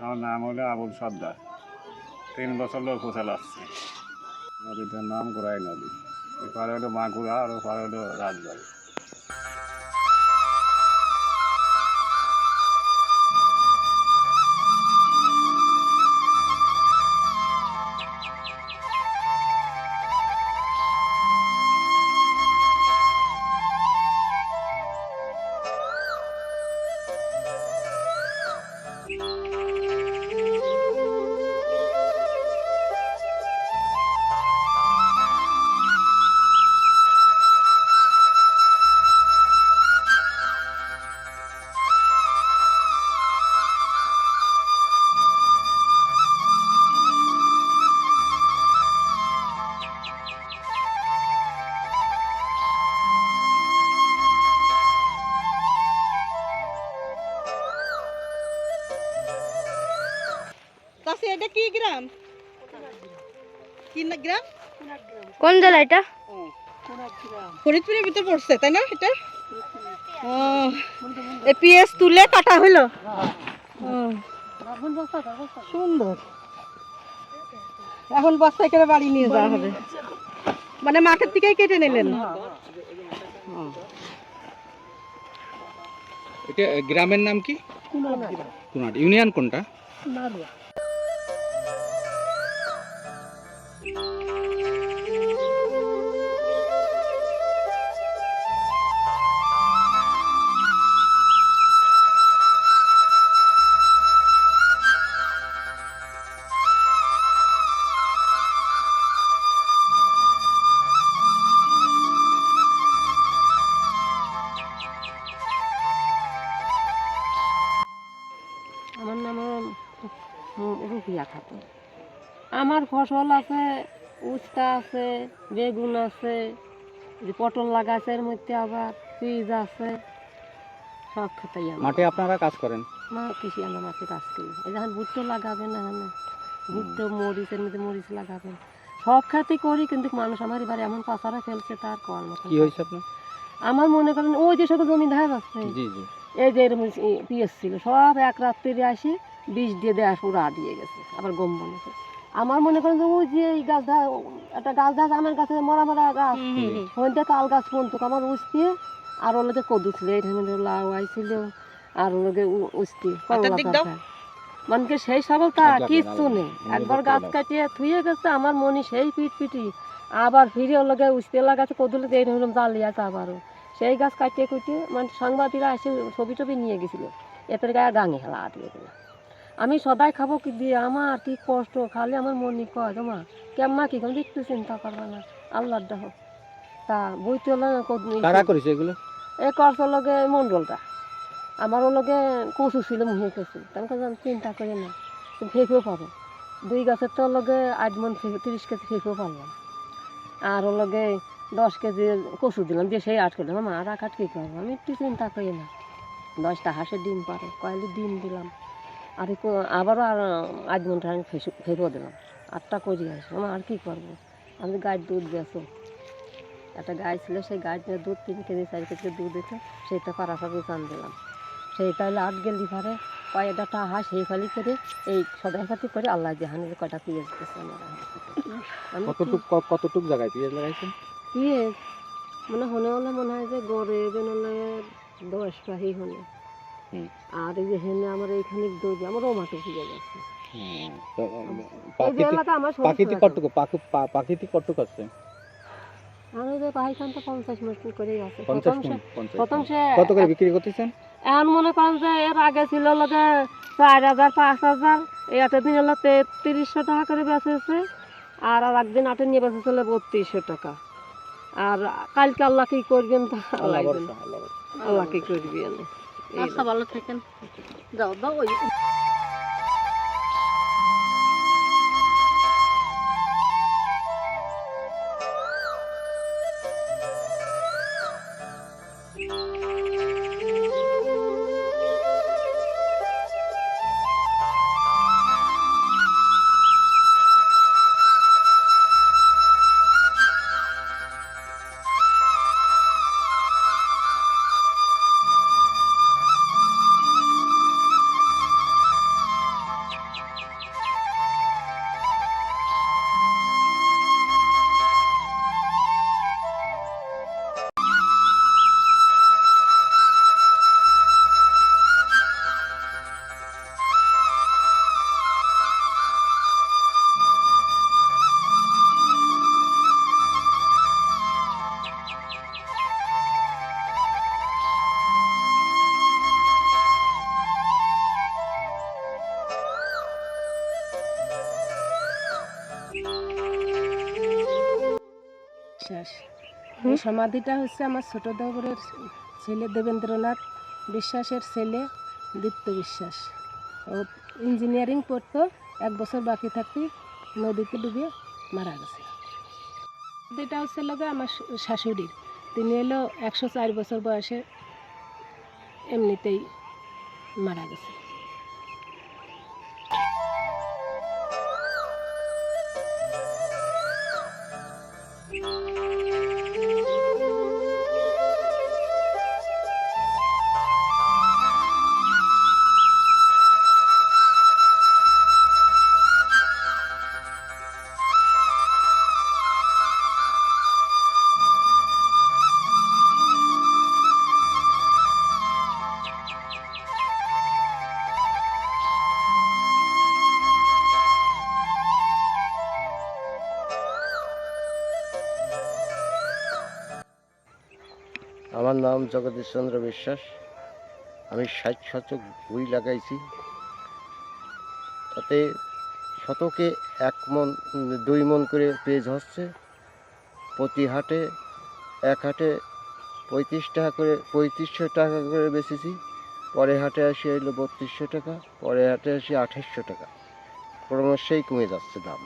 আমার নাম হলো আবুল সর্দার। 3 বছর লোক কোথায় আসছে। নদীটার নাম গোড়াই নদী। এপারে হলো মাগুরা আর ওপারে হলো রাজবাড়ি। এটা কি গ্রাম? কি গ্রাম? কোন জেলা এটা? ফরিদপুরের ভিতর পড়ছে তাই না এটা? পিএস তুলে কাটা হইলো। সুন্দর। এখন বস্তায় করে বাড়ি নিয়ে যাওয়া হবে, মানে মাঠের থেকে কেটে নিলেন। এটা গ্রামের নাম কি? কুনাট। ইউনিয়ন কোনটা? আমার নাম রুফিয়া খাতুন। আমার ফসল আছে, উস্তা আছে, বেগুন আছে, যে পটল লাগাছে, এর মধ্যে আবার পিঁয়াজ আছে, সব খাতাই মাঠে আপনারা কাজ করেন? মা কৃষি আমরা মাঠে কাজ করি। এই যখন ভুট্টো লাগাবেন না, ভুট্টো মরিচের মধ্যে মরিচ লাগাবেন, সব খাতে করি। কিন্তু মানুষ আমার এবারে এমন পাচারা ফেলছে, তার করার মতো। কি হয়েছে আপনার? আমার মনে করেন ওই যে সকল জমি ধার আছে, জি জি, এই যে এরকম পিএস ছিল, সব এক রাত্রে আসি বিষ দিয়ে দেওয়া পুরা দিয়ে গেছে, আবার গম বনেছে। আমার মনে করেন যে ওই যে এই গাছ একটা গাছ আমার গাছে মরা মরা গাছ, ওইটা তাল গাছ পর্যন্ত আমার উস্তি, আর ওর লোকে কদু ছিল, এই ধানের লাউ আইছিল, আর ওর লোকে উস্তি মানে সেই সবলতা কিচ্ছু নেই। একবার গাছ কাটিয়ে থুয়ে গেছে, আমার মনে সেই পিটি আবার ফিরে ওর লোকে উস্তি লাগাছে, কদুলে এই ধরলাম জ্বালিয়ে আছে আবারও। সেই গাছ কাটিয়ে কুটিয়ে মানে সাংবাদিকরা এসে ছবি টবি নিয়ে গেছিলো, এদের গায়ে গাঙে খেলা দিয়ে দিল। আমি সদাই খাবো কি দিয়ে, আমার কি কষ্ট, খালি আমার মনে কয় তোমা কেমন কি কিন্তু একটু চিন্তা করবে না, আল্লাহর দেখো। তা বইতে হলো এ করছ লগে মন্ডলটা, আমার ওর লগে কচু ছিল, মুহে কচু, তারপর আমি চিন্তা করি না, ফেঁকেও পাবো 2 গাছের তো লগে 8 মন 30 কেজি ফেঁকেও পারলাম, আর ওর লগে 10 কেজি কচু দিলাম, দিয়ে সেই 8 করলাম। আমার আর কাঠ কী করবো, আমি একটু চিন্তা করি না। 10টা হাঁসের ডিম পারে, কয়েকটি ডিম দিলাম, আর আবারও আর 8 ঘন্টা আমি ফেঁকেও দিলাম, 8টা করে আসি। আমার আর কী করবো, আমি গায়ের দুধ বেছো, একটা গাই ছিল, সেই গাইটার দুধ 3 কেজি 4 কেজি দুধ দিতে, সেইটা পাড়াপাড়ি চান দিলাম, সেইটা হলে 8 গেলি পারে কয়েকটা হাঁস সেই ফালি করে এই সদাই ফাতি করে আল্লাহ জাহানের কয়টা পিঁয়াজ দিচ্ছে আমার। কতটুক জায়গায় পেঁয়াজ লাগাইছেন? পিঁয়াজ মানে হলে মনে হয় যে গড়ে বেনলে 10 পাহি হলে, আর এই যে হেনে আমার এইখানে দৌড়ে আমার ওমাটো ভিজে গেছে। প্রাকৃতিক কতটুক আছে? আর ওই যে পাহিখানটা 50 মাস করেই আছে। কত করে বিক্রি করতেছেন? এখন মনে করেন যে এর আগে ছিল লোকে 4000 5000, এই 8 দিন হলো 3300 টাকা করে বেচেছে, আর একদিন 8 নিয়ে বেচেছিল 3200 টাকা। আর কালকে আল্লাহ কি করবেন তা আল্লাহ কি করবেন। আচ্ছা ভালো থাকেন, যাও দাও ওই বিশ্বাস। এই সমাধিটা হচ্ছে আমার ছোট দেবরের ছেলে দেবেন্দ্রনাথ বিশ্বাসের ছেলে দীপ্ত বিশ্বাস। ও ইঞ্জিনিয়ারিং পড়তো, 1 বছর বাকি থাকতেই নদীতে ডুবে মারা গেছে। এটা হচ্ছে লোকে আমার শাশুড়ির, তিনি এলো 104 বছর বয়সে এমনিতেই মারা গেছে। আমার নাম জগদীশ চন্দ্র বিশ্বাস। আমি 60 শতক বই লাগাইছি, তাতে শতকে 1 মন 2 মন করে পেঁয়াজ হচ্ছে। প্রতি হাটে এক হাটে 35 টাকা করে 3500 টাকা করে বেচেছি। পরে হাটে আসি এলো 3200 টাকা, পরে হাটে আসি 2800 টাকা। ক্রমশই কমে যাচ্ছে দাম।